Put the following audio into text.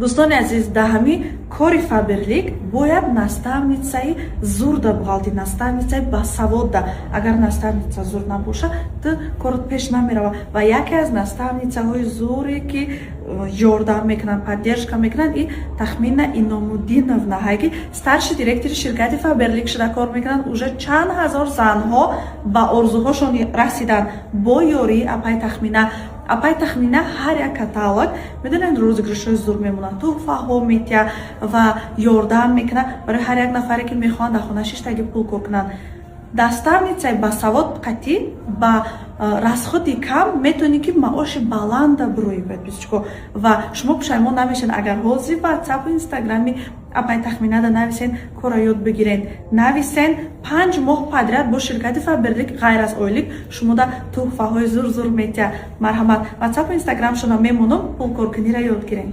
дӯстони азиз, дар ҳамин кори Фаберлик бояд наставницаи зурда буғалти, наставницаи басаводда. Агар наставница зур набоша, ту корот пеш намерава. Ва яке аз наставницаҳои зуре ки ёрдам мекунанд, поддержка мекунанд, и Тахмина Иномуддиновна, ки старший директори ширкати Фаберлик шуда кор мекунанд. Уже чанд ҳазор занҳо ба орзуҳошон расиданд бо ёрии апай Тахмина. Апай Тахмина ҳар як каталог медонед розыгрышҳои зур мемонад, туҳфаҳо метиҳад ва ёрдам мекунад барои ҳар як нафаре ки мехоҳанд дар хонааш иштаги пул кор кунанд. Наставницаи басавод қатӣ ба расходи кам метавонӣ ки маоши баланда бироӣ подписчикҳо ва шумо пушаймон намешавед агар ҳозир WhatsApp ва Instagram-и апай Тахминада нависен, кора ёд бигирен, нависен 5 моҳ подряд бо ширкати Фаберлик ғайр аз ойлик шумода туҳфаҳои зур метиҳад. Марҳамат, WhatsApp ва Instagram шумо мемонам, пул коркунира ёд гирен.